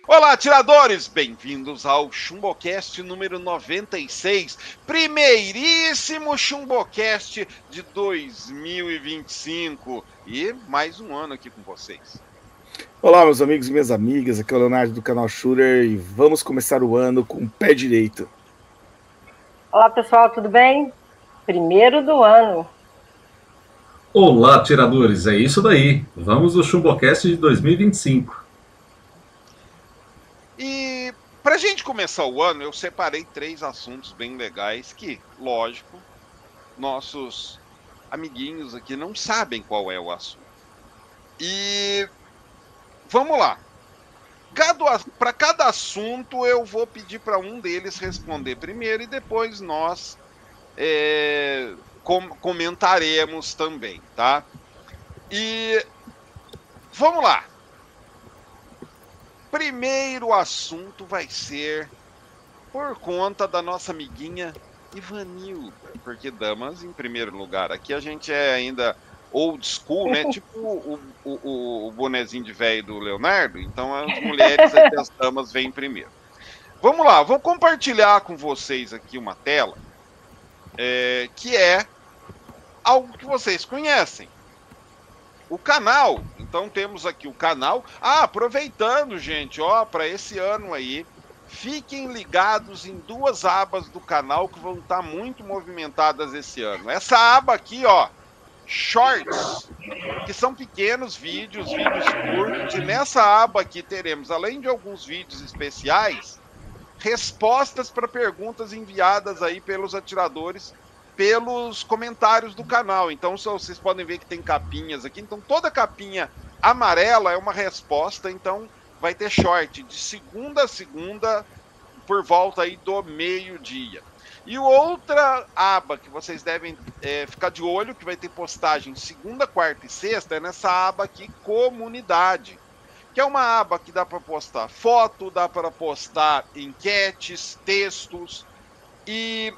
Olá, atiradores! Bem-vindos ao Chumbocast número 96, primeiríssimo Chumbocast de 2025 e mais um ano aqui com vocês. Olá, meus amigos e minhas amigas, aqui é o Leonardo do canal Shooter e vamos começar o ano com o pé direito. Olá, pessoal, tudo bem? Primeiro do ano. Olá, atiradores, é isso daí. Vamos ao Chumbocast de 2025. E pra gente começar o ano, eu separei 3 assuntos bem legais que, lógico, nossos amiguinhos aqui não sabem qual é o assunto. E vamos lá. Para cada assunto, eu vou pedir para um deles responder primeiro e depois nós comentaremos também, tá? E vamos lá. Primeiro assunto vai ser por conta da nossa amiguinha Ivanilda, porque damas em primeiro lugar. Aqui a gente é ainda old school, né? Tipo o bonezinho de velho do Leonardo. Então as mulheres e as damas vêm primeiro. Vamos lá, vou compartilhar com vocês aqui uma tela que é algo que vocês conhecem. O canal, então temos aqui o canal. Aproveitando, gente, para esse ano aí, fiquem ligados em 2 abas do canal que vão estar muito movimentadas esse ano. Essa aba aqui, Shorts, que são pequenos vídeos curtos, e nessa aba aqui teremos, além de alguns vídeos especiais, respostas para perguntas enviadas aí pelos atiradores pelos comentários do canal. Então vocês podem ver que tem capinhas aqui. Então toda capinha amarela é uma resposta. Então vai ter short de segunda a segunda por volta aí do meio-dia. E outra aba que vocês devem ficar de olho, que vai ter postagem segunda, quarta e sexta, é nessa aba aqui, comunidade. Que é uma aba que dá para postar foto, dá para postar enquetes, textos. E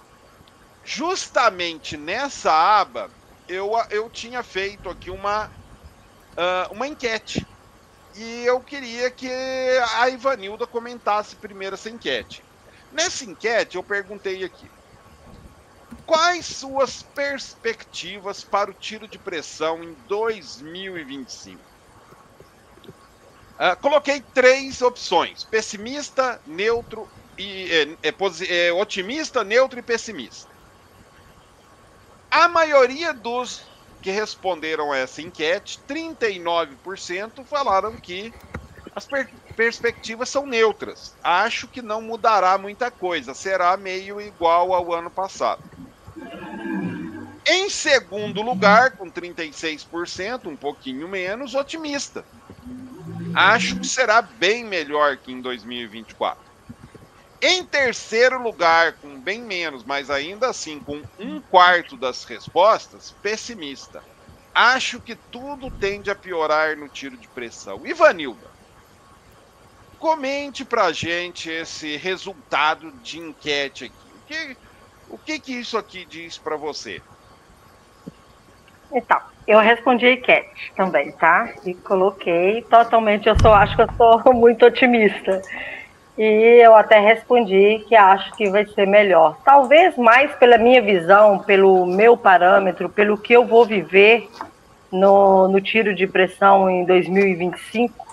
justamente nessa aba, eu tinha feito aqui uma enquete. E eu queria que a Ivanilda comentasse primeiro essa enquete. Nessa enquete, eu perguntei aqui: quais suas perspectivas para o tiro de pressão em 2025? Coloquei 3 opções: pessimista, neutro e otimista, neutro e pessimista. A maioria dos que responderam a essa enquete, 39%, falaram que as perspectivas são neutras. Acho que não mudará muita coisa, será meio igual ao ano passado. Em segundo lugar, com 36%, um pouquinho menos, otimista. Acho que será bem melhor que em 2024. Em terceiro lugar, com bem menos, mas ainda assim com 1/4 das respostas, pessimista. Acho que tudo tende a piorar no tiro de pressão. Ivanilda, comente pra gente esse resultado de enquete aqui. O que isso aqui diz pra você? Então, eu respondi a enquete também, tá? E coloquei totalmente, acho que eu sou muito otimista. E eu até respondi que acho que vai ser melhor. Talvez mais pela minha visão, pelo meu parâmetro, pelo que eu vou viver no tiro de pressão em 2025.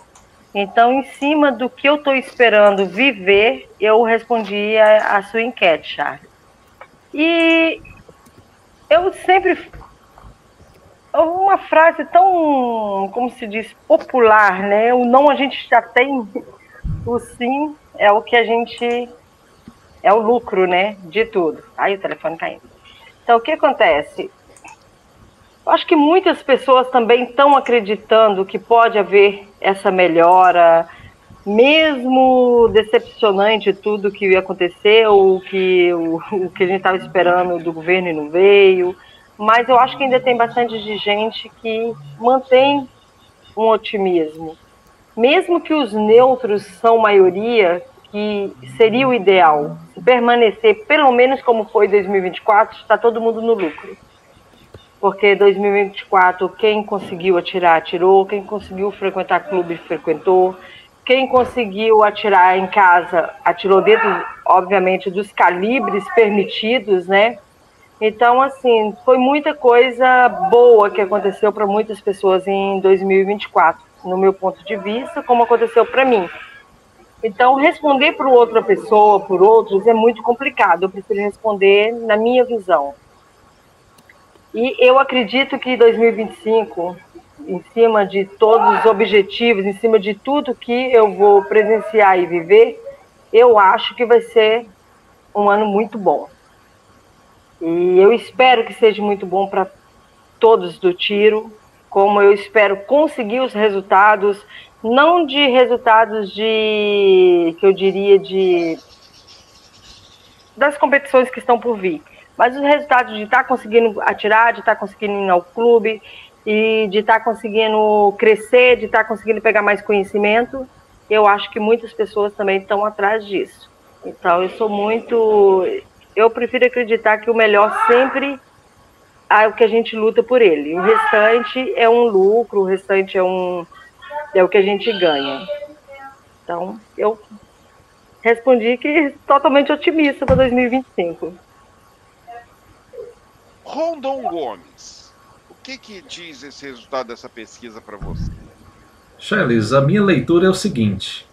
Então, em cima do que eu estou esperando viver, eu respondi a sua enquete, Charles. E eu sempre... Uma frase tão, como se diz, popular, né? O não a gente já tem, o sim é o que a gente... é o lucro, né? De tudo. Aí o telefone caindo. Então, o que acontece? Eu acho que muitas pessoas também estão acreditando que pode haver essa melhora, mesmo decepcionante tudo que aconteceu, o que a gente estava esperando do governo e não veio. Mas eu acho que ainda tem bastante de gente que mantém um otimismo. Mesmo que os neutros são maioria, que seria o ideal, se permanecer pelo menos como foi 2024, está todo mundo no lucro. porque 2024 quem conseguiu atirar, atirou, quem conseguiu frequentar clube, frequentou, quem conseguiu atirar em casa, atirou dentro, obviamente, dos calibres permitidos, né? Então, assim, foi muita coisa boa que aconteceu para muitas pessoas em 2024, no meu ponto de vista, como aconteceu para mim. Então, responder para outra pessoa, por outros, é muito complicado. Eu prefiro responder na minha visão. E eu acredito que 2025, em cima de todos os objetivos, em cima de tudo que eu vou presenciar e viver, eu acho que vai ser um ano muito bom. E eu espero que seja muito bom para todos do tiro, como eu espero conseguir os resultados, não de resultados que eu diria das competições que estão por vir, mas os resultados de estar conseguindo atirar, de estar conseguindo ir ao clube, e de estar conseguindo crescer, de estar conseguindo pegar mais conhecimento. Eu acho que muitas pessoas também estão atrás disso. Então, eu prefiro acreditar que o melhor sempre é o que a gente luta por ele. O restante é um lucro, o restante é o que a gente ganha. Então, eu respondi que totalmente otimista para 2025. Rondon Gomes, o que diz esse resultado dessa pesquisa para você? Charles, a minha leitura é o seguinte: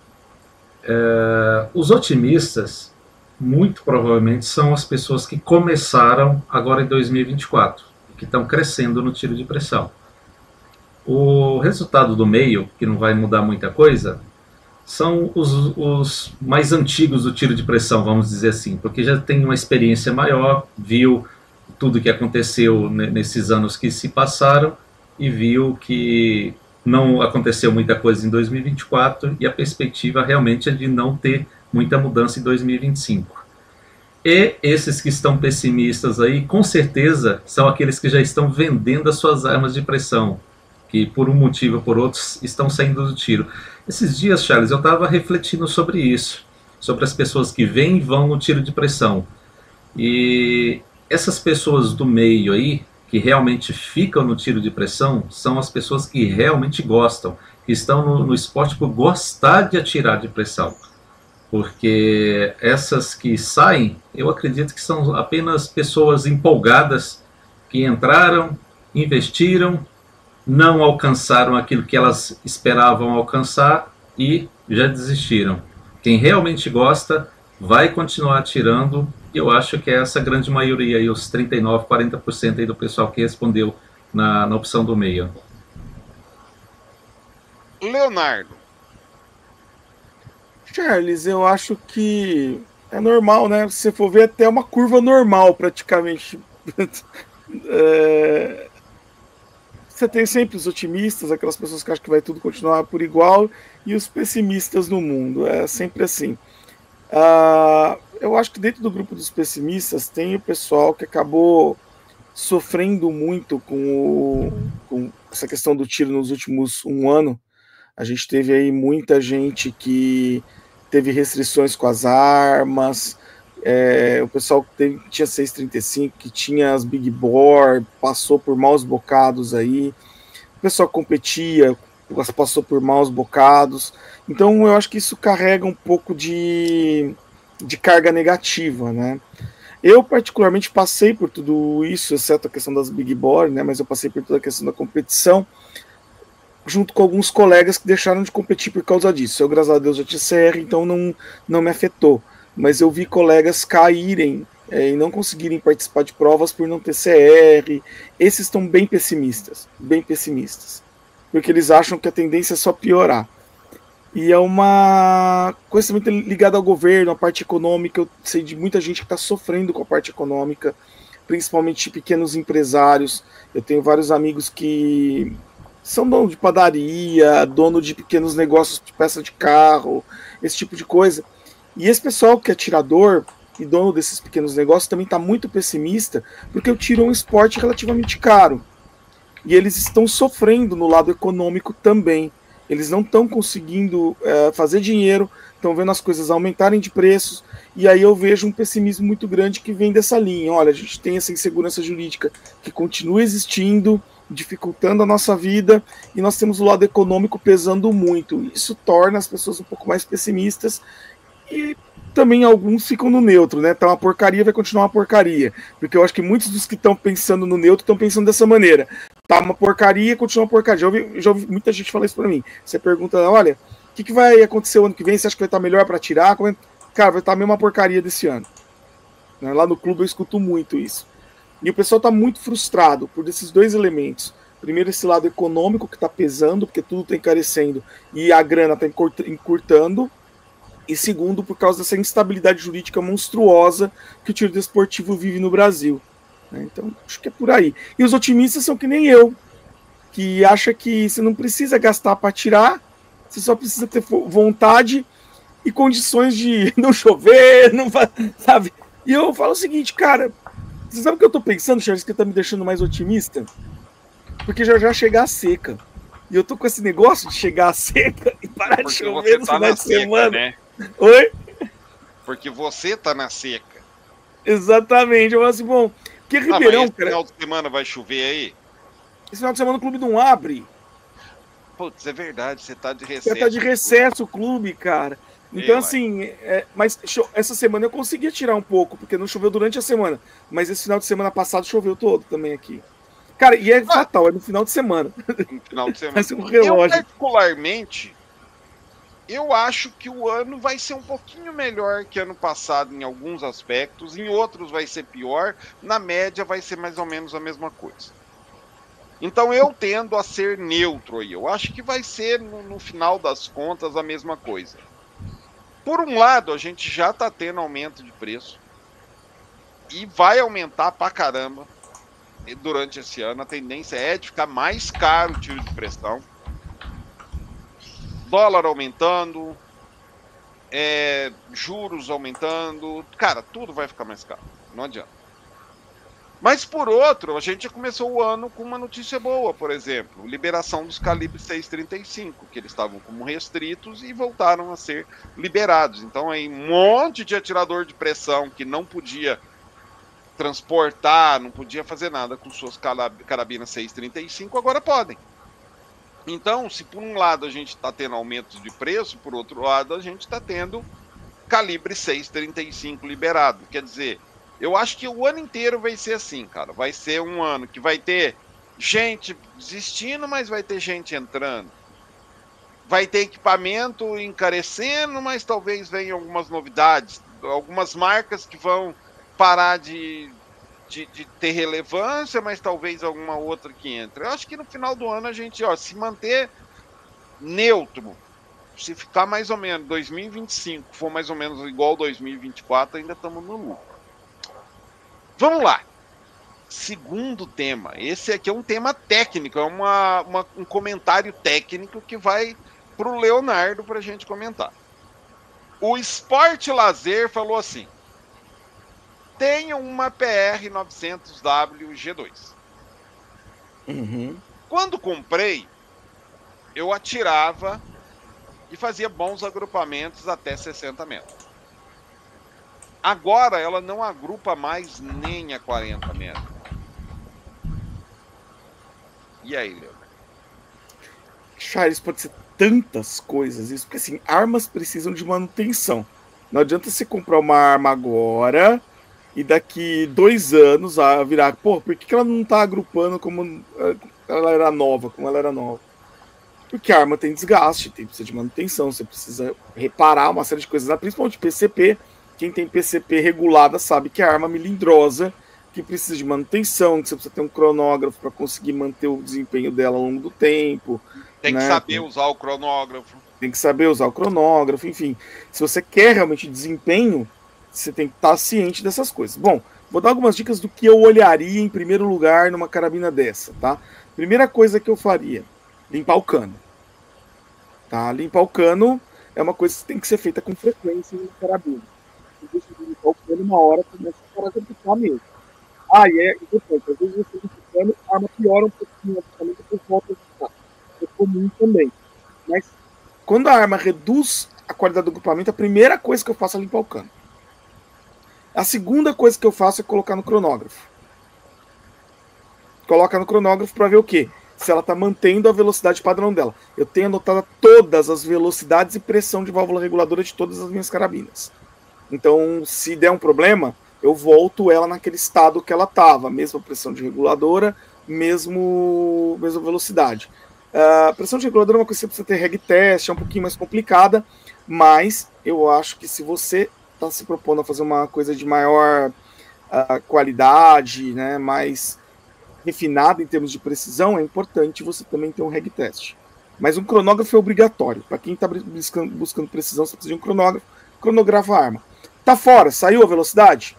os otimistas muito provavelmente são as pessoas que começaram agora em 2024, que estão crescendo no tiro de pressão. O resultado do meio, que não vai mudar muita coisa, são os mais antigos do tiro de pressão, vamos dizer assim, porque já tem uma experiência maior, viu tudo que aconteceu nesses anos que se passaram e viu que não aconteceu muita coisa em 2024 e a perspectiva realmente é de não ter muita mudança em 2025. E esses que estão pessimistas aí, com certeza, são aqueles que já estão vendendo as suas armas de pressão, que por um motivo ou por outro estão saindo do tiro. Esses dias, Charles, eu estava refletindo sobre isso, sobre as pessoas que vêm e vão no tiro de pressão. E essas pessoas do meio aí, que realmente ficam no tiro de pressão, são as pessoas que realmente gostam, que estão no esporte por gostar de atirar de pressão. Porque essas que saem, eu acredito que são apenas pessoas empolgadas que entraram, investiram, não alcançaram aquilo que elas esperavam alcançar e já desistiram. Quem realmente gosta vai continuar atirando. Eu acho que é essa grande maioria, aí, os 39%, 40% aí do pessoal que respondeu na opção do meio. Leonardo. Charles, eu acho que é normal, né? Se você for ver, até uma curva normal, praticamente. Você tem sempre os otimistas, aquelas pessoas que acham que vai tudo continuar por igual, e os pessimistas no mundo. É sempre assim. Eu acho que dentro do grupo dos pessimistas tem o pessoal que acabou sofrendo muito com essa questão do tiro nos últimos um ano. A gente teve aí muita gente que teve restrições com as armas, o pessoal que tinha 6,35, que tinha as Big Bore, passou por maus bocados aí, o pessoal que competia, passou por maus bocados. Então eu acho que isso carrega um pouco de carga negativa, né? Eu particularmente passei por tudo isso, exceto a questão das Big Bore, né? Mas eu passei por toda a questão da competição, junto com alguns colegas que deixaram de competir por causa disso. Eu, graças a Deus, já tinha CR, então não me afetou. Mas eu vi colegas caírem e não conseguirem participar de provas por não ter CR. Esses estão bem pessimistas, porque eles acham que a tendência é só piorar. E é uma coisa muito ligada ao governo, à parte econômica. Eu sei de muita gente que está sofrendo com a parte econômica, principalmente pequenos empresários. Eu tenho vários amigos que são dono de padaria, dono de pequenos negócios de peça de carro, esse tipo de coisa. E esse pessoal que é atirador e dono desses pequenos negócios também está muito pessimista, porque o tiro é um esporte relativamente caro. E eles estão sofrendo no lado econômico também. Eles não estão conseguindo fazer dinheiro, estão vendo as coisas aumentarem de preços, e aí eu vejo um pessimismo muito grande que vem dessa linha. Olha, a gente tem essa insegurança jurídica que continua existindo, dificultando a nossa vida, e nós temos o lado econômico pesando muito. Isso torna as pessoas um pouco mais pessimistas, e também alguns ficam no neutro, né? Tá uma porcaria, vai continuar uma porcaria. Porque eu acho que muitos dos que estão pensando no neutro estão pensando dessa maneira. Tá uma porcaria, continua uma porcaria. Já ouvi muita gente falar isso pra mim. Você pergunta, olha, o que vai acontecer o ano que vem? Você acha que vai estar melhor para tirar? Cara, vai estar a mesma porcaria desse ano. Lá no clube eu escuto muito isso. E o pessoal tá muito frustrado por esses dois elementos. Primeiro, esse lado econômico que tá pesando, porque tudo tá encarecendo e a grana tá encurtando. E segundo, por causa dessa instabilidade jurídica monstruosa que o tiro desportivo vive no Brasil. Então, acho que é por aí. E os otimistas são que nem eu, que acha que você não precisa gastar para tirar, você só precisa ter vontade e condições de não chover, não sabe? E eu falo o seguinte, cara, você sabe o que eu tô pensando, Charles, que tá me deixando mais otimista? Porque já chega a seca. E eu tô com esse negócio de chegar a seca e parar de chover no final de semana. Né? Oi? Porque você tá na seca. Exatamente. Eu falo assim, bom, porque Ribeirão, mas esse final de semana vai chover aí? Esse final de semana o clube não abre. Putz, é verdade, você tá de recesso. Você tá de recesso o clube, cara. Então, assim, mas essa semana eu consegui tirar um pouco, porque não choveu durante a semana. Mas esse final de semana passado choveu todo também aqui. Cara, e é fatal, é no final de semana. No final de semana. Um relógio. Eu, particularmente, eu acho que o ano vai ser um pouquinho melhor que ano passado em alguns aspectos, em outros vai ser pior, na média vai ser mais ou menos a mesma coisa. Então eu tendo a ser neutro aí. Eu acho que vai ser, no final das contas, a mesma coisa. Por um lado, a gente já tá tendo aumento de preço e vai aumentar pra caramba durante esse ano. A tendência é de ficar mais caro o tiro de pressão. Dólar aumentando, juros aumentando, cara, tudo vai ficar mais caro, não adianta. Mas por outro, a gente já começou o ano com uma notícia boa, por exemplo, liberação dos calibres 6,35, que eles estavam como restritos e voltaram a ser liberados. Então aí um monte de atirador de pressão que não podia transportar, não podia fazer nada com suas carabinas 6,35, agora podem. Então, se por um lado a gente está tendo aumento de preço, por outro lado a gente está tendo calibre 6,35 liberado. Quer dizer, eu acho que o ano inteiro vai ser assim, cara. Vai ser um ano que vai ter gente desistindo, mas vai ter gente entrando. Vai ter equipamento encarecendo, mas talvez venham algumas novidades. Algumas marcas que vão parar de ter relevância, mas talvez alguma outra que entre. Eu acho que no final do ano a gente, se manter neutro, se ficar mais ou menos 2025, for mais ou menos igual 2024, ainda estamos no lucro. Vamos lá. Segundo tema. Esse aqui é um tema técnico, é um comentário técnico que vai para o Leonardo para a gente comentar. O Esporte Lazer falou assim: tenho uma PR 900W G2. Quando comprei, eu atirava e fazia bons agrupamentos até 60 metros. Agora ela não agrupa mais nem a 40 metros. E aí, Leonardo? Charles, pode ser tantas coisas isso, porque assim, armas precisam de manutenção. Não adianta você comprar uma arma agora e daqui 2 anos a virar, por que ela não tá agrupando como ela era nova, Porque a arma tem desgaste, precisa de manutenção, você precisa reparar uma série de coisas, principalmente PCP. Quem tem PCP regulada sabe que é arma melindrosa, que precisa de manutenção, que você precisa ter um cronógrafo para conseguir manter o desempenho dela ao longo do tempo. Tem que saber usar o cronógrafo. Tem que saber usar o cronógrafo, enfim. Se você quer realmente desempenho, você tem que estar ciente dessas coisas. Bom, vou dar algumas dicas do que eu olharia em primeiro lugar numa carabina dessa, tá? Primeira coisa que eu faria, limpar o cano. Tá? Limpar o cano é uma coisa que tem que ser feita com frequência na carabina. Você deixa de limpar o cano uma hora, começa a parar de aplicar mesmo. E é importante, às vezes você limpa o cano, a arma piora um pouquinho, justamente por volta de ficar. É comum também. Mas quando a arma reduz a qualidade do grupamento, a primeira coisa que eu faço é limpar o cano. A segunda coisa que eu faço é colocar no cronógrafo. Coloca no cronógrafo para ver o quê? Se ela está mantendo a velocidade padrão dela. Eu tenho anotado todas as velocidades e pressão de válvula reguladora de todas as minhas carabinas. Então, se der um problema, eu volto ela naquele estado que ela estava. Mesma pressão de reguladora, mesma velocidade. Pressão de reguladora é uma coisa que você precisa ter reg test, é um pouquinho mais complicada, mas eu acho que se você está se propondo a fazer uma coisa de maior qualidade, né, mais refinada em termos de precisão, é importante você também ter um reg test. Mas um cronógrafo é obrigatório. Para quem está buscando precisão, você precisa de um cronógrafo. Cronografa a arma. Tá fora, saiu a velocidade?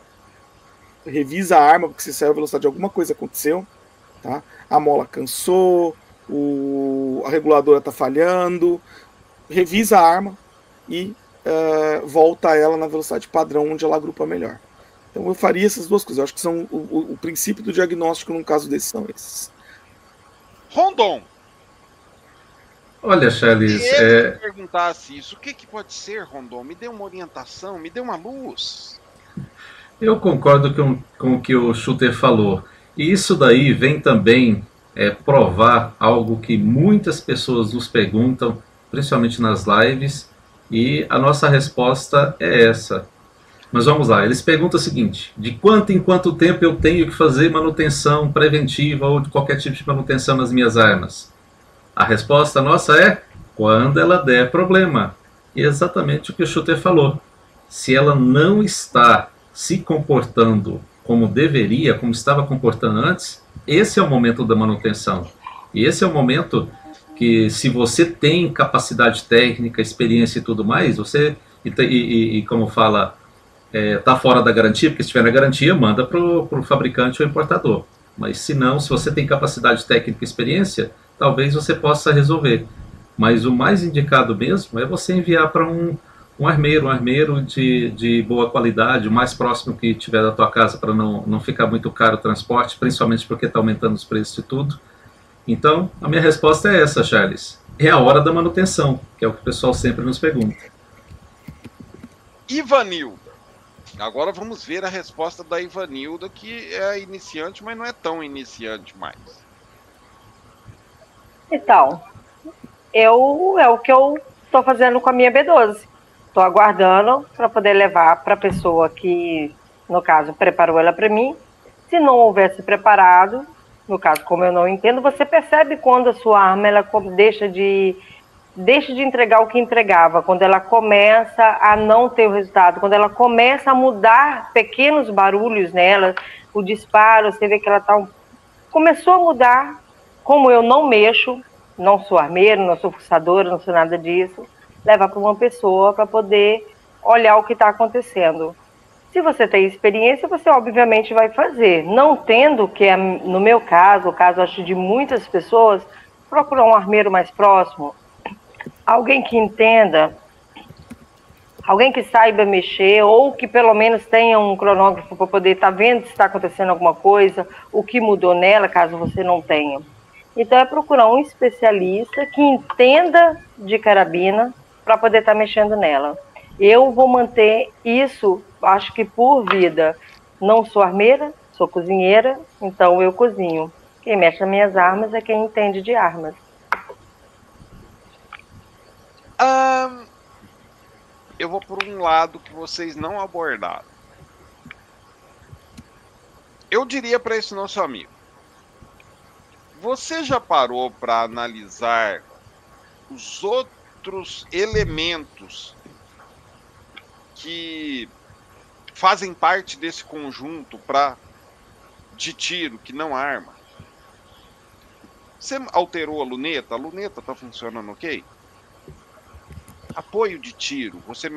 Revisa a arma, porque se saiu a velocidade, alguma coisa aconteceu. Tá? A mola cansou, a reguladora está falhando. Revisa a arma e volta ela na velocidade padrão, onde ela agrupa melhor. Então eu faria essas duas coisas. Eu acho que são o princípio do diagnóstico num caso desse são esses. Rondon. Olha, Charles, Se ele perguntasse isso, o que pode ser, Rondon? Me dê uma orientação, me dê uma luz. Eu concordo com o que o Shooter falou. E isso daí vem também provar algo que muitas pessoas nos perguntam, principalmente nas lives, e a nossa resposta é essa. Mas vamos lá, eles perguntam o seguinte: de quanto em quanto tempo eu tenho que fazer manutenção preventiva ou de qualquer tipo de manutenção nas minhas armas? A resposta nossa é quando ela der problema. E é exatamente o que o Shooter falou. Se ela não está se comportando como deveria, como estava comportando antes, esse é o momento da manutenção. E esse é o momento que, se você tem capacidade técnica, experiência e tudo mais, você, como fala, está fora da garantia, porque se tiver na garantia, manda para o fabricante ou importador. Mas se não, se você tem capacidade técnica e experiência, talvez você possa resolver. Mas o mais indicado mesmo é você enviar para um armeiro de boa qualidade, o mais próximo que tiver da tua casa, para não ficar muito caro o transporte, principalmente porque está aumentando os preços de tudo. Então, a minha resposta é essa, Charles. É a hora da manutenção, que é o que o pessoal sempre nos pergunta. Ivanilda. Agora vamos ver a resposta da Ivanilda, que é iniciante, mas não é tão iniciante mais. Então, é o que eu estou fazendo com a minha B12. Estou aguardando para poder levar para a pessoa que, no caso, preparou ela para mim. Se não houvesse preparado, no caso, como eu não entendo, você percebe quando a sua arma ela deixa de entregar o que entregava, quando ela começa a não ter o resultado, quando ela começa a mudar pequenos barulhos nela, o disparo, você vê que ela começou a mudar. Como eu não mexo, não sou armeiro, não sou fuçadora, não sou nada disso, leva para uma pessoa para poder olhar o que está acontecendo. Se você tem experiência, você obviamente vai fazer. Não tendo, que é no meu caso, o caso acho de muitas pessoas, procurar um armeiro mais próximo, alguém que entenda, alguém que saiba mexer, ou que pelo menos tenha um cronógrafo para poder estar vendo se está acontecendo alguma coisa, o que mudou nela, caso você não tenha. Então é procurar um especialista que entenda de carabina para poder estar mexendo nela. Eu vou manter isso, acho que por vida. Não sou armeira, sou cozinheira, então eu cozinho. Quem mexe nas minhas armas é quem entende de armas. Eu vou por um lado que vocês não abordaram. Eu diria para esse nosso amigo: você já parou para analisar os outros elementos que fazem parte desse conjunto de tiro, que não arma? Você alterou a luneta está funcionando ok? Apoio de tiro, você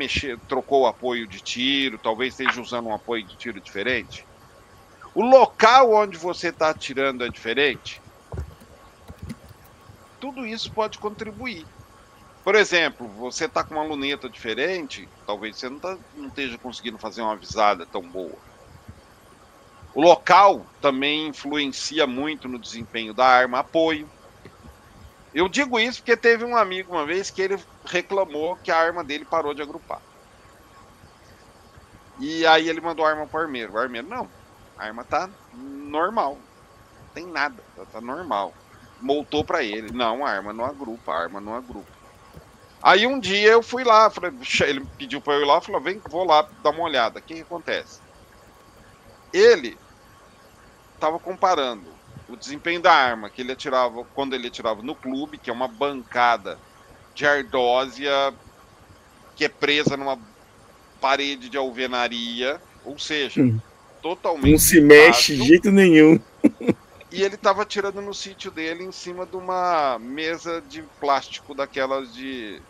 trocou o apoio de tiro, talvez esteja usando um apoio de tiro diferente? O local onde você está atirando é diferente? Tudo isso pode contribuir. Por exemplo, você está com uma luneta diferente, talvez você não esteja conseguindo fazer uma visada tão boa. O local também influencia muito no desempenho da arma. Apoio. Eu digo isso porque teve um amigo uma vez que ele reclamou que a arma dele parou de agrupar. E aí ele mandou a arma pro armeiro. O armeiro, não, a arma tá normal. Não tem nada, tá normal. Voltou pra ele. Não, a arma não agrupa, a arma não agrupa. Aí um dia eu fui lá, falei, ele pediu pra eu ir lá, falou, vem, vou lá dar uma olhada. O que acontece? Ele tava comparando o desempenho da arma que ele atirava quando ele atirava no clube, que é uma bancada de ardósia que é presa numa parede de alvenaria, ou seja, totalmente não se mexe de jeito nenhum. E ele estava atirando no sítio dele em cima de uma mesa de plástico daquelas de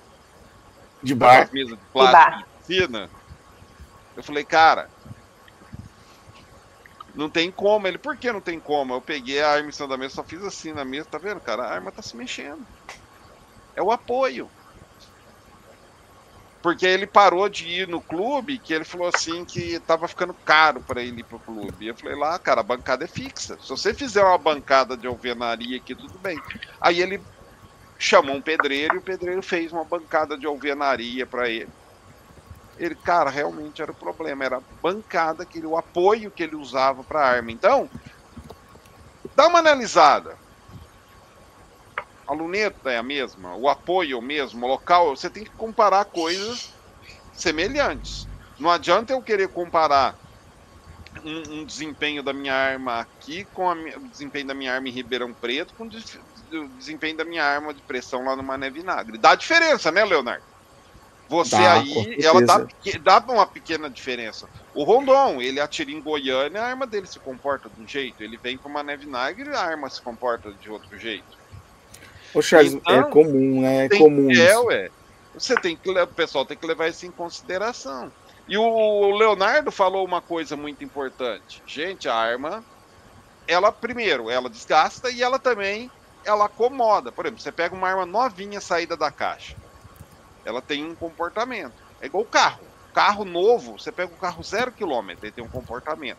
bar, mesa de plástico de piscina. Eu falei, cara, não tem como. Ele, por que não tem como? Eu peguei a arma em cima da mesa, só fiz assim na mesa, tá vendo, cara? A arma tá se mexendo. É o apoio. Porque ele parou de ir no clube, que ele falou assim que tava ficando caro para ele ir pro clube. E eu falei lá, cara, a bancada é fixa. Se você fizer uma bancada de alvenaria aqui, tudo bem. Aí ele chamou um pedreiro e o pedreiro fez uma bancada de alvenaria para ele. Ele, cara, realmente era o problema, era a bancada, o apoio que ele usava para a arma. Então, dá uma analisada. A luneta é a mesma, o apoio é o mesmo, o local, você tem que comparar coisas semelhantes. Não adianta eu querer comparar um desempenho da minha arma aqui com o desempenho da minha arma em Ribeirão Preto com o desempenho da minha arma de pressão lá no Mané Vinagre. Dá diferença, né, Leonardo? Você aí, ela dá uma pequena diferença. O Rondon, ele atira em Goiânia, a arma dele se comporta de um jeito. Ele vem pro Mané Vinagre, a arma se comporta de outro jeito. Ô, Charles, então, é comum, né? É comum. O pessoal tem que levar isso em consideração. E o Leonardo falou uma coisa muito importante. Gente, a arma, ela desgasta e ela também, ela acomoda. Por exemplo, você pega uma arma novinha saída da caixa. Ela tem um comportamento. É igual o carro. Carro novo, você pega um carro 0 km, ele tem um comportamento.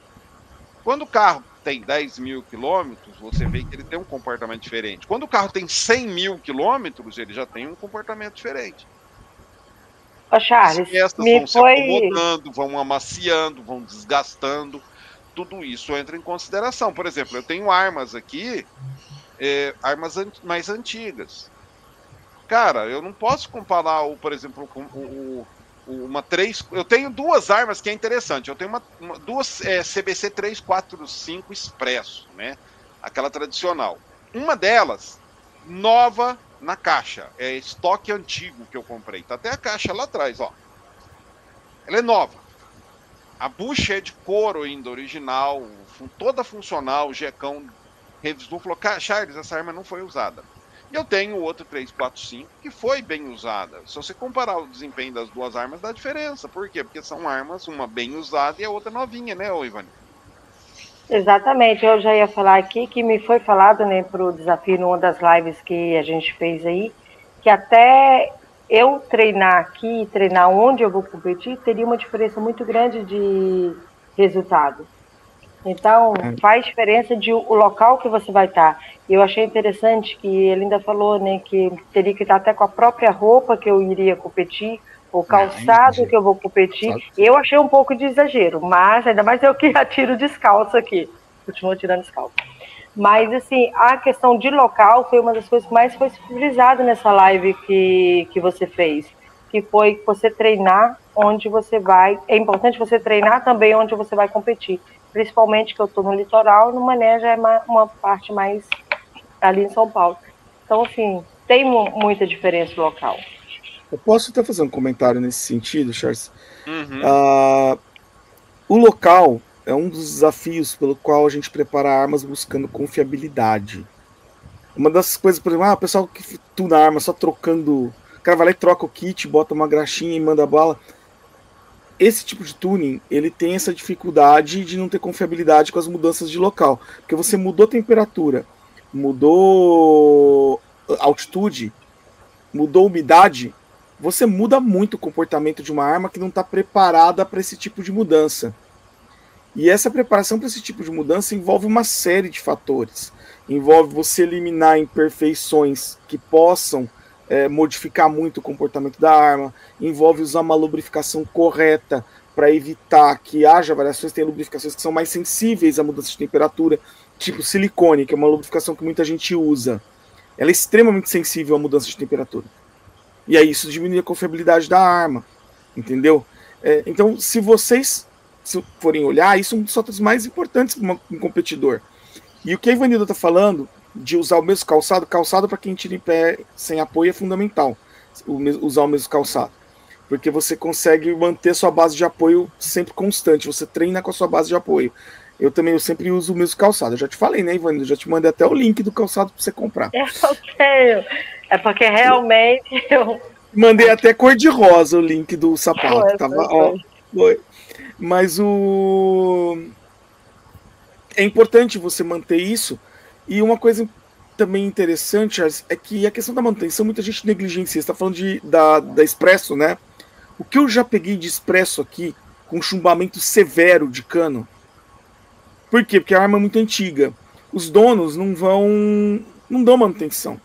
Quando o carro tem 10 mil quilômetros, você vê que ele tem um comportamento diferente. Quando o carro tem 100 mil quilômetros, ele já tem um comportamento diferente. Ô, Charles, as peças vão se acomodando, vão amaciando, vão desgastando. Tudo isso entra em consideração. Por exemplo, eu tenho armas aqui, armas mais antigas. Cara, eu não posso comparar, por exemplo, com uma 3... Eu tenho duas armas que é interessante. Eu tenho duas CBC 345 Expresso, né? Aquela tradicional. Uma delas, nova na caixa. É estoque antigo que eu comprei. Tá até a caixa lá atrás, ó. Ela é nova. A bucha é de couro ainda, original, toda funcional. O Jecão revisou, falou, Charles, essa arma não foi usada. E eu tenho outra 345 que foi bem usada. Se você comparar o desempenho das duas armas, dá diferença. Por quê? Porque são armas, uma bem usada e a outra novinha, né, Ivani? Exatamente. Eu já ia falar aqui que me foi falado, né, pro desafio numa das lives que a gente fez aí, que até eu treinar aqui, treinar onde eu vou competir, teria uma diferença muito grande de resultado. Então, faz diferença o local que você vai estar. Eu achei interessante que ele ainda falou, né, que teria que estar até com a própria roupa que eu iria competir, o calçado que eu vou competir. Eu achei um pouco de exagero, mas ainda mais eu que atiro descalço aqui. Continuo atirando descalço. Mas, assim, a questão de local foi uma das coisas que mais foi frisada nessa live que você fez, que foi você treinar onde você vai. É importante você treinar também onde você vai competir. Principalmente que eu estou no litoral, no Mané já é uma parte mais ali em São Paulo. Então, assim, tem muita diferença local. Eu posso até fazer um comentário nesse sentido, Charles? O local é um dos desafios pelo qual a gente prepara armas buscando confiabilidade. Uma das coisas, por exemplo, o pessoal que tuna a arma só trocando... O cara vai lá e troca o kit, bota uma graxinha e manda bala. Esse tipo de tuning, ele tem essa dificuldade de não ter confiabilidade com as mudanças de local. Porque você mudou a temperatura, mudou a altitude, mudou a umidade, você muda muito o comportamento de uma arma que não está preparada para esse tipo de mudança. E essa preparação para esse tipo de mudança envolve uma série de fatores. Envolve você eliminar imperfeições que possam modificar muito o comportamento da arma, envolve usar uma lubrificação correta para evitar que haja variações. Tem lubrificações que são mais sensíveis à mudança de temperatura, tipo silicone, que é uma lubrificação que muita gente usa. Ela é extremamente sensível à mudança de temperatura. E aí isso diminui a confiabilidade da arma, entendeu? Então, se vocês forem olhar, isso é um dos fatores mais importantes para um competidor. E o que a Ivanilda está falando, de usar o mesmo calçado, para quem tira em pé sem apoio é fundamental, usar o mesmo calçado. Porque você consegue manter sua base de apoio sempre constante, você treina com a sua base de apoio. Eu sempre uso o mesmo calçado. Eu já te falei, né, Ivanilda? Já te mandei até o link do calçado para você comprar. Eu tenho. É porque realmente eu... Mandei até cor de rosa o link do sapato. Foi. Mas é importante você manter isso. E uma coisa também interessante é que a questão da manutenção, muita gente negligencia. Você está falando da Expresso, né? O que eu já peguei de Expresso aqui, com chumbamento severo de cano. Por quê? Porque a arma é muito antiga. Os donos não dão manutenção.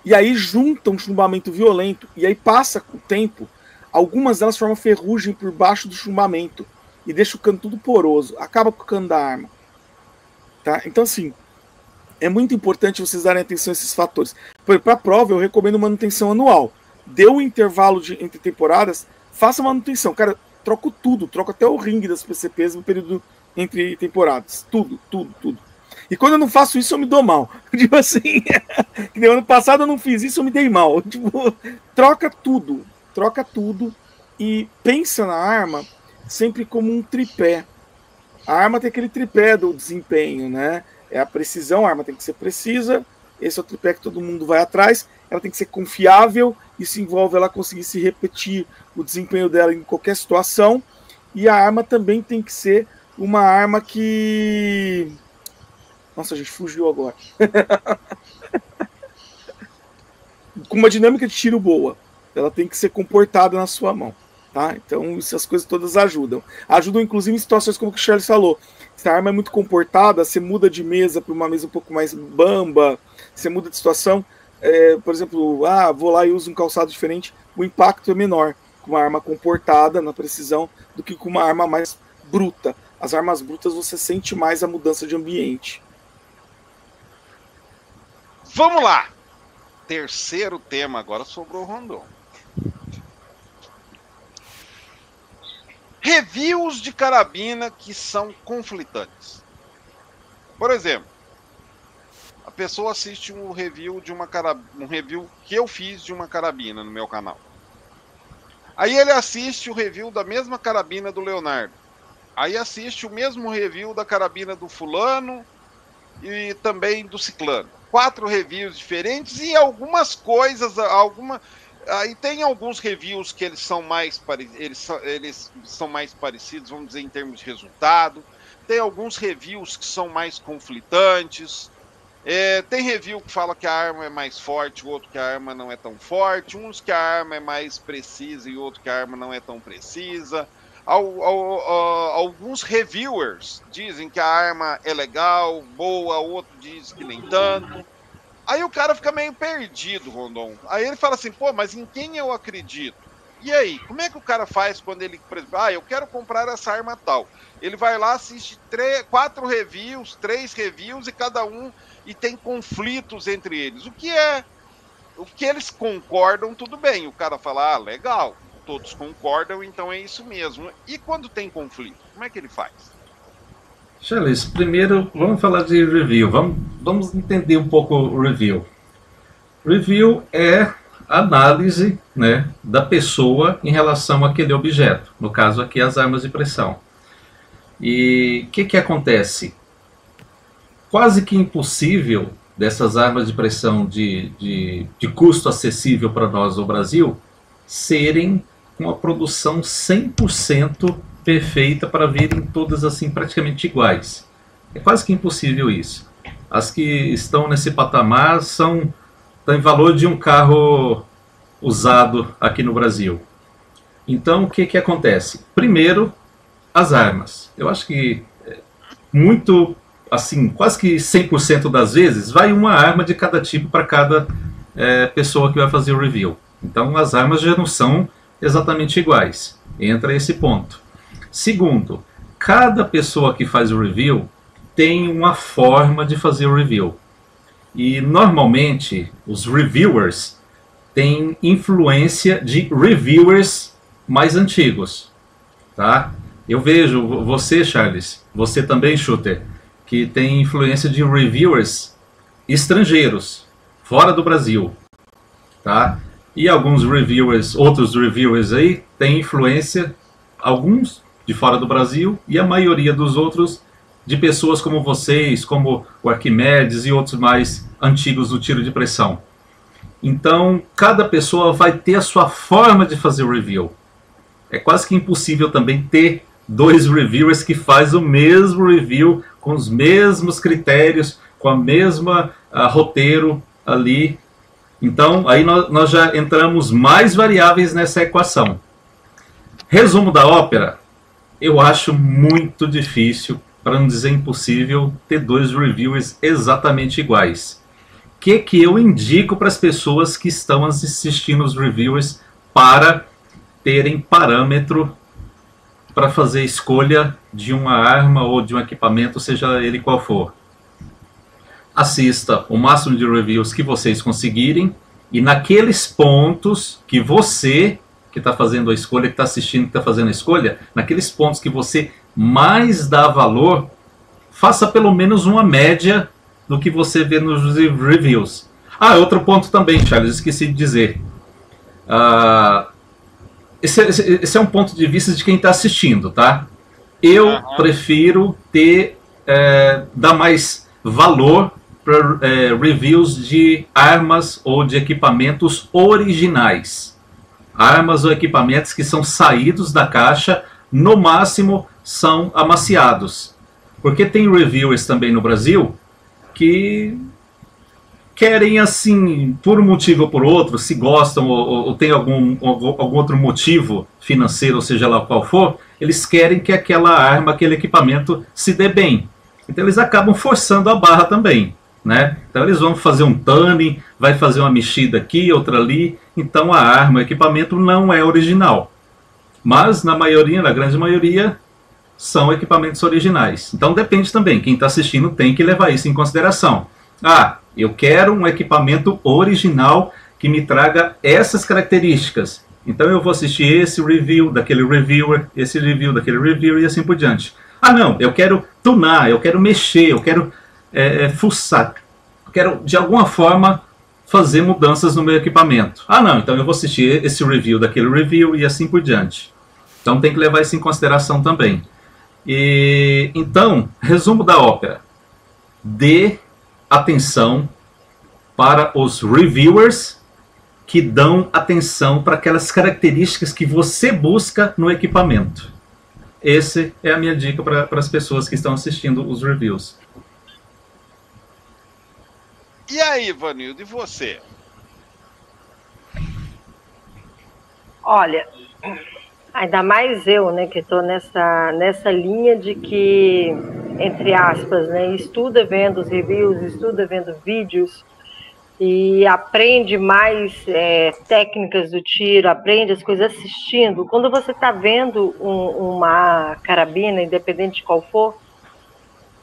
E aí juntam um chumbamento violento. E aí passa com o tempo, algumas delas formam ferrugem por baixo do chumbamento. E deixa o cano tudo poroso. Acaba com o cano da arma. Tá? Então, assim, é muito importante vocês darem atenção a esses fatores. Para a prova, eu recomendo manutenção anual. Deu um intervalo entre temporadas, faça manutenção. Cara, troco tudo. Troco até o ringue das PCPs no período entre temporadas. Tudo. E quando eu não faço isso, eu me dou mal. Tipo assim, que no ano passado eu não fiz isso, eu me dei mal. Tipo, troca tudo e pensa na arma sempre como um tripé. A arma tem aquele tripé do desempenho, né? É a precisão, a arma tem que ser precisa, esse é o tripé que todo mundo vai atrás, ela tem que ser confiável, isso envolve ela conseguir se repetir o desempenho dela em qualquer situação, e a arma também tem que ser uma arma que... Nossa, a gente fugiu agora. Com uma dinâmica de tiro boa. Ela tem que ser comportada na sua mão. Tá? Então, essas coisas todas ajudam. Ajudam, inclusive, em situações como o que o Charles falou. Se a arma é muito comportada, você muda de mesa para uma mesa um pouco mais bamba, você muda de situação. Por exemplo, vou lá e uso um calçado diferente, o impacto é menor com uma arma comportada na precisão do que com uma arma mais bruta. As armas brutas você sente mais a mudança de ambiente. Vamos lá! Terceiro tema, agora sobrou o Rondon. Reviews de carabina que são conflitantes. Por exemplo, a pessoa assiste um review de um review que eu fiz de uma carabina no meu canal. Aí ele assiste o review da mesma carabina do Leonardo. Aí assiste o mesmo review da carabina do fulano e também do ciclano. 4 reviews diferentes e algumas coisas, aí tem alguns reviews que eles são mais parecidos, vamos dizer, em termos de resultado. Tem alguns reviews que são mais conflitantes. Tem review que fala que a arma é mais forte, o outro que a arma não é tão forte. Uns que a arma é mais precisa e outro que a arma não é tão precisa. Alguns reviewers dizem que a arma é legal, boa, outro diz que nem tanto. Aí o cara fica meio perdido, Rondon. Aí ele fala assim, pô, mas em quem eu acredito? E aí, como é que o cara faz quando ele, por exemplo, eu quero comprar essa arma tal. Ele vai lá, assiste 4 reviews, 3 reviews e cada um, e tem conflitos entre eles. O que eles concordam, tudo bem. O cara fala, legal, todos concordam, então é isso mesmo. E quando tem conflito, como é que ele faz? Charles, primeiro vamos falar de review. Vamos entender um pouco o review. Review é análise, né, da pessoa em relação àquele objeto. No caso aqui, as armas de pressão. E o que acontece? Quase que impossível dessas armas de pressão de custo acessível para nós no Brasil serem com a produção 100% perfeita para virem todas assim praticamente iguais. É quase que impossível isso. As que estão nesse patamar estão em valor de um carro usado aqui no Brasil. Então o que acontece? Primeiro, as armas. Eu acho que muito, assim, quase que 100% das vezes, vai uma arma de cada tipo para cada pessoa que vai fazer o review. Então as armas já não são exatamente iguais. Entra esse ponto. Segundo, cada pessoa que faz o review tem uma forma de fazer o review. E normalmente os reviewers têm influência de reviewers mais antigos, tá? Eu vejo você, Charles, você também, Shooter, que tem influência de reviewers estrangeiros, fora do Brasil, tá? E alguns reviewers, outros reviewers aí, têm influência, alguns de fora do Brasil e a maioria dos outros de pessoas como vocês, como o Arquimedes e outros mais antigos do tiro de pressão. Então, cada pessoa vai ter a sua forma de fazer o review. É quase que impossível também ter dois reviewers que fazem o mesmo review, com os mesmos critérios, com a mesma roteiro ali. Então, aí nós já entramos mais variáveis nessa equação. Resumo da ópera, eu acho muito difícil, para não dizer impossível, ter dois reviewers exatamente iguais. O que eu indico para as pessoas que estão assistindo os reviewers para terem parâmetro para fazer a escolha de uma arma ou de um equipamento, seja ele qual for? Assista o máximo de reviews que vocês conseguirem e naqueles pontos que você, que está fazendo a escolha, que está assistindo, que está fazendo a escolha, naqueles pontos que você mais dá valor, faça pelo menos uma média do que você vê nos reviews. Outro ponto também, Charles, esqueci de dizer. Esse é um ponto de vista de quem está assistindo, tá? Eu prefiro dar mais valor para reviews de armas ou de equipamentos originais. Armas ou equipamentos que são saídos da caixa, no máximo são amaciados. Porque tem reviewers também no Brasil que querem, assim, por um motivo ou por outro, se gostam ou tem algum outro motivo financeiro, ou seja lá qual for, eles querem que aquela arma, aquele equipamento se dê bem. Então eles acabam forçando a barra também, né? Então eles vão fazer um tuning, vai fazer uma mexida aqui, outra ali. Então a arma, o equipamento não é original. Mas na grande maioria, são equipamentos originais. Então depende também, quem está assistindo tem que levar isso em consideração. Eu quero um equipamento original que me traga essas características. Então eu vou assistir esse review daquele reviewer, esse review daquele reviewer e assim por diante. Não, eu quero tunar, eu quero mexer, eu quero fuçar. Eu quero, de alguma forma, fazer mudanças no meu equipamento. Não, então eu vou assistir esse review daquele review e assim por diante. Então tem que levar isso em consideração também. Então, resumo da ópera. Dê atenção para os reviewers que dão atenção para aquelas características que você busca no equipamento. Essa é a minha dica para as pessoas que estão assistindo os reviews. E aí, Vanildo, e você? Olha, ainda mais eu, né, que estou nessa linha de que, entre aspas, né, estuda vendo os reviews, estuda vendo vídeos e aprende mais técnicas do tiro, aprende as coisas assistindo. Quando você está vendo uma carabina, independente de qual for,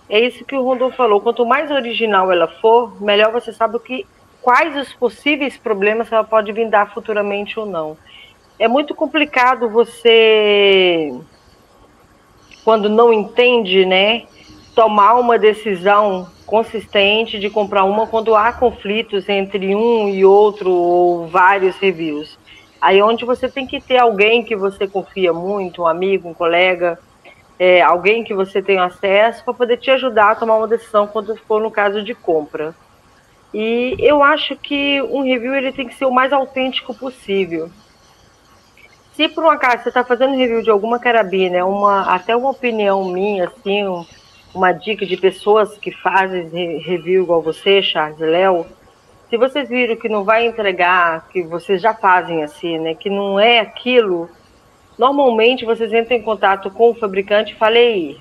é isso que o Rondon falou, quanto mais original ela for, melhor você sabe quais os possíveis problemas ela pode vir dar futuramente ou não. É muito complicado você, quando não entende, né, tomar uma decisão consistente de comprar uma quando há conflitos entre um e outro ou vários reviews. Aí onde você tem que ter alguém que você confia muito, um amigo, um colega, alguém que você tem acesso para poder te ajudar a tomar uma decisão quando for no caso de compra. E eu acho que um review ele tem que ser o mais autêntico possível. Se por um acaso você está fazendo review de alguma carabina, até uma opinião minha, assim, uma dica de pessoas que fazem review igual você, Charles e Léo, se vocês viram que não vai entregar, que vocês já fazem assim, né, que não é aquilo, Normalmente, vocês entram em contato com o fabricante e falam, aí,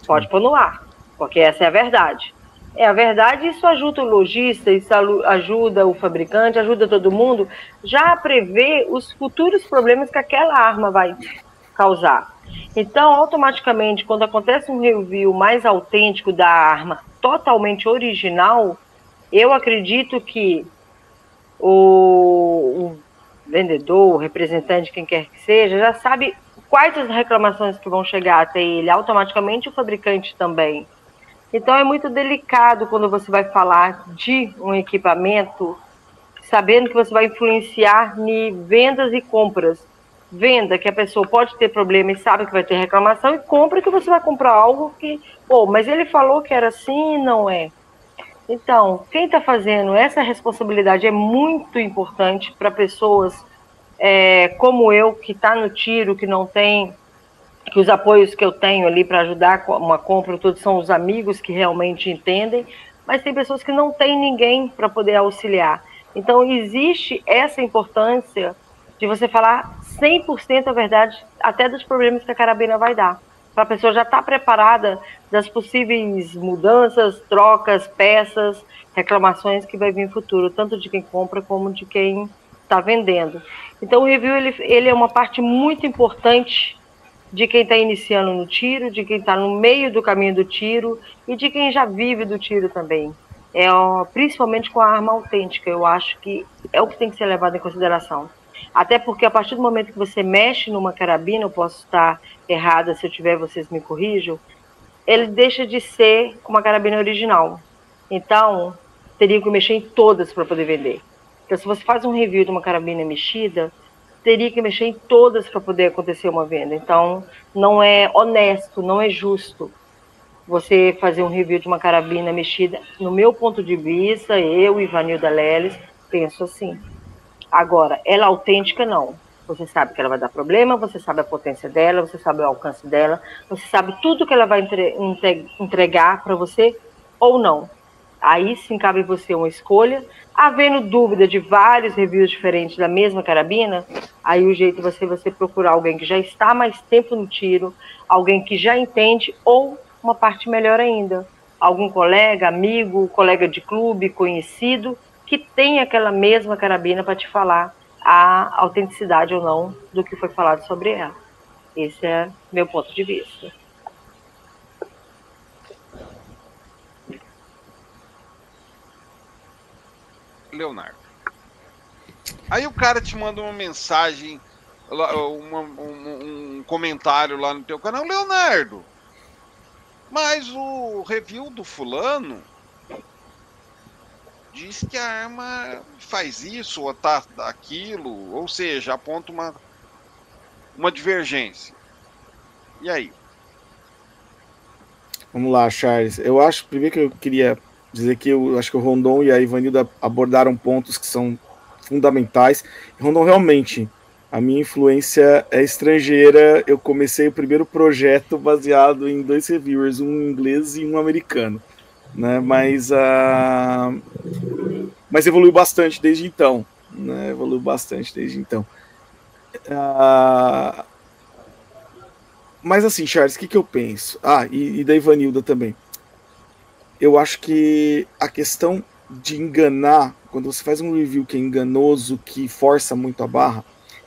pode pôr no ar, porque essa é a verdade. É a verdade, isso ajuda o lojista, isso ajuda o fabricante, ajuda todo mundo já a prever os futuros problemas que aquela arma vai causar. Então, automaticamente, quando acontece um review mais autêntico da arma, totalmente original, eu acredito que o vendedor, o representante, quem quer que seja, já sabe quais as reclamações que vão chegar até ele, automaticamente o fabricante também. Então é muito delicado quando você vai falar de um equipamento, sabendo que você vai influenciar em vendas e compras. Venda, que a pessoa pode ter problema e sabe que vai ter reclamação, e compra que você vai comprar algo que, pô, mas ele falou que era assim e não é. Então, quem está fazendo essa responsabilidade é muito importante para pessoas como eu, que está no tiro, que não tem, que os apoios que eu tenho ali para ajudar com uma compra, todos são os amigos que realmente entendem, mas tem pessoas que não têm ninguém para poder auxiliar. Então, existe essa importância de você falar 100% a verdade, até dos problemas que a carabina vai dar. Para a pessoa já estar preparada das possíveis mudanças, trocas, peças, reclamações que vai vir no futuro, tanto de quem compra como de quem está vendendo. Então, o review ele é uma parte muito importante de quem está iniciando no tiro, de quem está no meio do caminho do tiro e de quem já vive do tiro também. Principalmente com a arma autêntica, eu acho que é o que tem que ser levado em consideração. Até porque a partir do momento que você mexe numa carabina, eu posso estar errada, se eu tiver, vocês me corrijam, ele deixa de ser uma carabina original. Então, teria que mexer em todas para poder vender. Então, se você faz um review de uma carabina mexida, teria que mexer em todas para poder acontecer uma venda. Então, não é honesto, não é justo você fazer um review de uma carabina mexida. No meu ponto de vista, eu e Ivanilda Leles, penso assim. Agora, ela autêntica, não. Você sabe que ela vai dar problema, você sabe a potência dela, você sabe o alcance dela, você sabe tudo que ela vai entregar para você ou não. Aí sim cabe você uma escolha. Havendo dúvida de vários reviews diferentes da mesma carabina, aí o jeito vai ser você procurar alguém que já está mais tempo no tiro, alguém que já entende, ou uma parte melhor ainda, algum colega, amigo, colega de clube, conhecido, que tem aquela mesma carabina para te falar a autenticidade ou não do que foi falado sobre ela. Esse é meu ponto de vista. Leonardo. Aí o cara te manda uma mensagem, um comentário lá no teu canal, Leonardo, mas o review do fulano diz que a arma faz isso ou tá aquilo, ou seja, aponta uma divergência. E aí? Vamos lá, Charles. Eu acho, primeiro que eu queria dizer que eu acho que o Rondon e a Ivanilda abordaram pontos que são fundamentais. Rondon, realmente, a minha influência é estrangeira. Eu comecei o primeiro projeto baseado em 2 reviewers, um inglês e um americano, né? Mas evoluiu bastante desde então, né? Evoluiu bastante desde então. Mas assim, Charles, o que eu penso? E da Ivanilda também. Eu acho que a questão de enganar, quando você faz um review que é enganoso, que força muito a barra,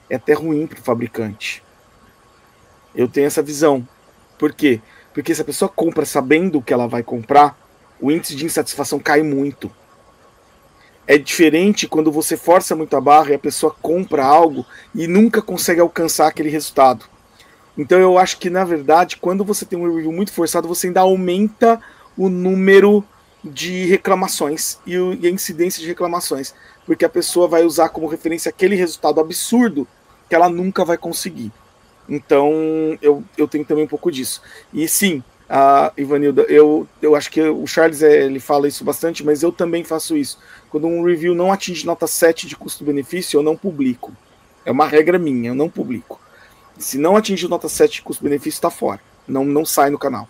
é até ruim para o fabricante. Eu tenho essa visão. Por quê? Porque se a pessoa compra sabendo o que ela vai comprar, o índice de insatisfação cai muito. É diferente quando você força muito a barra e a pessoa compra algo e nunca consegue alcançar aquele resultado. Então eu acho que, na verdade, quando você tem um review muito forçado, você ainda aumenta o número de reclamações e a incidência de reclamações, porque a pessoa vai usar como referência aquele resultado absurdo que ela nunca vai conseguir. Então eu tenho também um pouco disso. E sim, Ivanilda, eu acho que o Charles ele fala isso bastante, mas eu também faço isso. Quando um review não atinge nota 7 de custo-benefício, eu não publico. É uma regra minha, eu não publico. Se não atingir nota 7 de custo-benefício, está fora. Não sai no canal.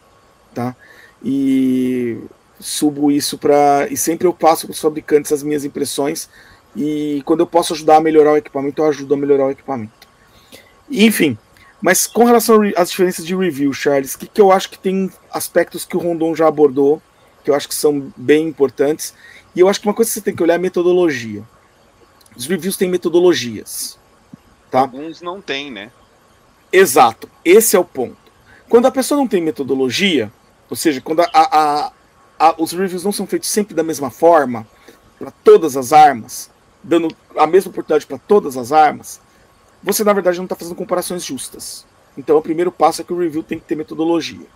Tá? E subo isso e sempre eu passo para os fabricantes as minhas impressões. E quando eu posso ajudar a melhorar o equipamento, eu ajudo a melhorar o equipamento. Enfim, mas com relação às diferenças de review, Charles, que eu acho que tem aspectos que o Rondon já abordou, que eu acho que são bem importantes, e eu acho que uma coisa que você tem que olhar é a metodologia. Os reviews têm metodologias. Tá? Alguns não têm, né? Exato, esse é o ponto. Quando a pessoa não tem metodologia, ou seja, quando os reviews não são feitos sempre da mesma forma, para todas as armas, dando a mesma oportunidade para todas as armas, você na verdade não está fazendo comparações justas. Então o primeiro passo é que o review tem que ter metodologia.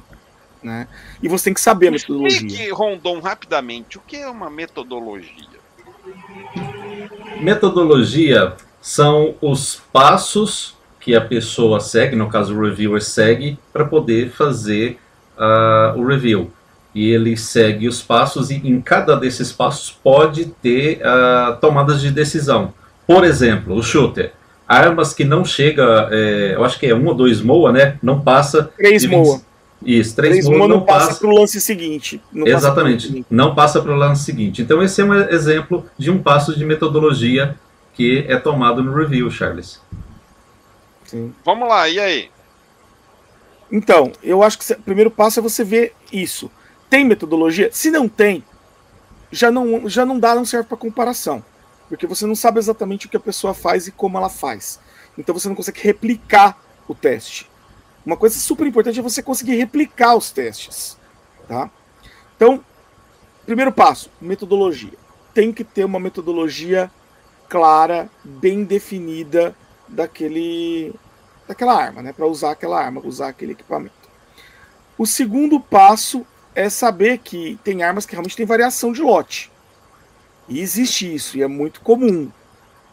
Né? E você tem que saber a metodologia. Explique, Rondon, rapidamente, o que é uma metodologia? Metodologia são os passos que a pessoa segue, no caso o reviewer segue, para poder fazer o review. E ele segue os passos e em cada desses passos pode ter tomadas de decisão. Por exemplo, o shooter. Armas que não chega, eu acho que é 1 ou 2 MOA, né? Não passa... 3 MOA. Isso, 3 MOA não passa para o lance seguinte. Exatamente, não passa para o lance seguinte. Então esse é um exemplo de um passo de metodologia que é tomado no review, Charles. Sim. Vamos lá, e aí? Então, eu acho que o primeiro passo é você ver isso. Tem metodologia? Se não tem, já não dá, não serve para comparação. Porque você não sabe exatamente o que a pessoa faz e como ela faz. Então você não consegue replicar o teste. Uma coisa super importante é você conseguir replicar os testes. Tá? Então, primeiro passo, metodologia. Tem que ter uma metodologia clara, bem definida daquela arma, né? Para usar aquela arma, usar aquele equipamento. O segundo passo é saber que tem armas que realmente tem variação de lote. E existe isso, e é muito comum.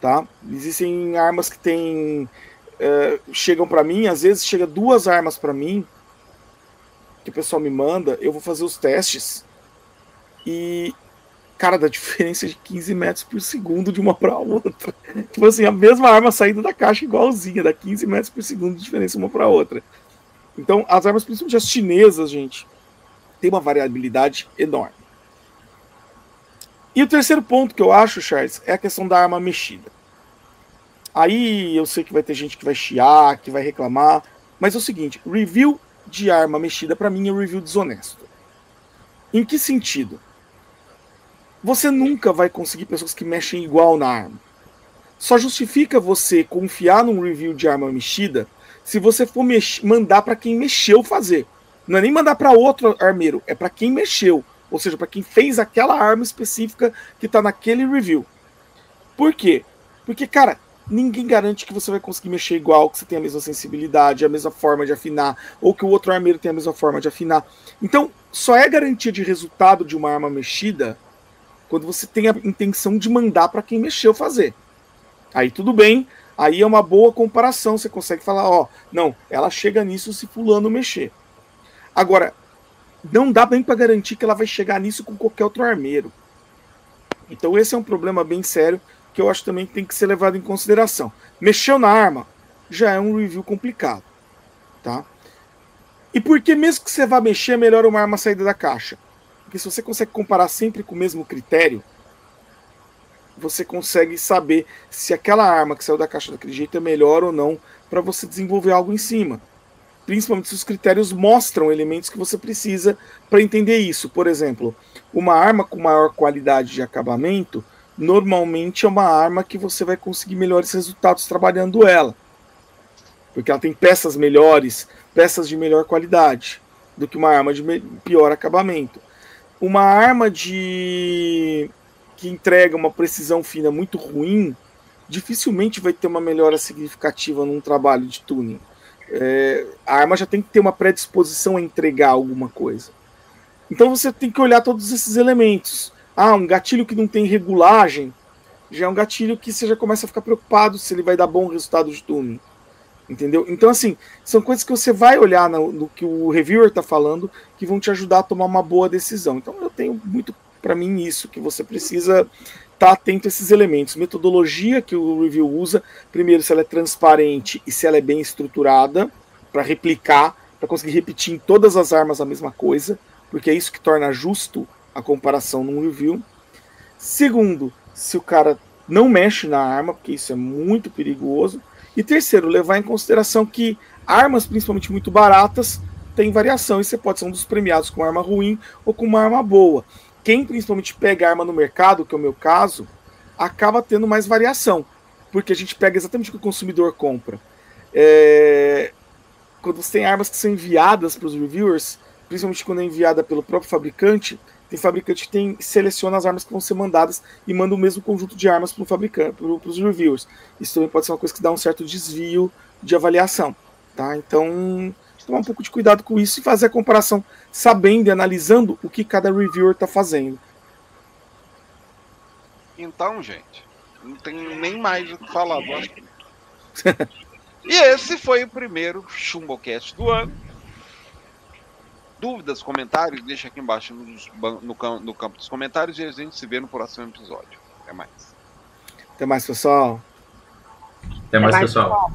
Tá? Existem armas que tem... chegam para mim, às vezes chega 2 armas para mim, que o pessoal me manda, eu vou fazer os testes, e, cara, dá diferença de 15 metros por segundo de uma para outra. Tipo assim, a mesma arma saindo da caixa igualzinha, dá 15 metros por segundo de diferença uma para outra. Então, as armas, principalmente as chinesas, gente, tem uma variabilidade enorme. E o terceiro ponto que eu acho, Charles, é a questão da arma mexida. Aí eu sei que vai ter gente que vai chiar, que vai reclamar, mas é o seguinte, review de arma mexida para mim é um review desonesto. Em que sentido? Você nunca vai conseguir pessoas que mexem igual na arma. Só justifica você confiar num review de arma mexida se você for mandar para quem mexeu fazer. Não é nem mandar para outro armeiro, é para quem mexeu. Ou seja, para quem fez aquela arma específica que está naquele review. Por quê? Porque, cara, ninguém garante que você vai conseguir mexer igual, que você tem a mesma sensibilidade, a mesma forma de afinar, ou que o outro armeiro tem a mesma forma de afinar. Então, só é garantia de resultado de uma arma mexida quando você tem a intenção de mandar para quem mexeu fazer. Aí tudo bem, aí é uma boa comparação, você consegue falar, ó, não, ela chega nisso se fulano mexer. Agora, não dá bem para garantir que ela vai chegar nisso com qualquer outro armeiro. Então esse é um problema bem sério que eu acho também que tem que ser levado em consideração. Mexeu na arma, já é um review complicado. Tá? E por que mesmo que você vá mexer, é melhor uma arma saída da caixa? Porque se você consegue comparar sempre com o mesmo critério, você consegue saber se aquela arma que saiu da caixa daquele jeito é melhor ou não para você desenvolver algo em cima. Principalmente se os critérios mostram elementos que você precisa para entender isso. Por exemplo, uma arma com maior qualidade de acabamento, normalmente é uma arma que você vai conseguir melhores resultados trabalhando ela. Porque ela tem peças melhores, peças de melhor qualidade, do que uma arma de pior acabamento. Uma arma que entrega uma precisão fina muito ruim, dificilmente vai ter uma melhora significativa num trabalho de tuning. A arma já tem que ter uma predisposição a entregar alguma coisa. Então você tem que olhar todos esses elementos. Um gatilho que não tem regulagem já é um gatilho que você já começa a ficar preocupado se ele vai dar bom resultado de tuning. Entendeu? Então, assim, são coisas que você vai olhar no que o reviewer está falando que vão te ajudar a tomar uma boa decisão. Então, eu tenho muito para mim isso, que você precisa estar atento a esses elementos. Metodologia que o review usa, primeiro, se ela é transparente e se ela é bem estruturada, para replicar, para conseguir repetir em todas as armas a mesma coisa, porque é isso que torna justo a comparação num review. Segundo, se o cara não mexe na arma, porque isso é muito perigoso. E terceiro, levar em consideração que armas, principalmente muito baratas, tem variação, e você pode ser um dos premiados com uma arma ruim ou com uma arma boa. Quem principalmente pega arma no mercado, que é o meu caso, acaba tendo mais variação, porque a gente pega exatamente o que o consumidor compra. Quando você tem armas que são enviadas para os reviewers, principalmente quando é enviada pelo próprio fabricante, tem fabricante que seleciona as armas que vão ser mandadas e manda o mesmo conjunto de armas para o fabricante, para os reviewers. Isso também pode ser uma coisa que dá um certo desvio de avaliação, tá? Então, tomar um pouco de cuidado com isso e fazer a comparação sabendo e analisando o que cada reviewer está fazendo. Então, gente, não tem nem mais o que falar do assunto. E esse foi o primeiro ChumboCast do ano. Dúvidas, comentários, deixa aqui embaixo no campo dos comentários e a gente se vê no próximo episódio. Até mais. Até mais, pessoal. Até mais, pessoal.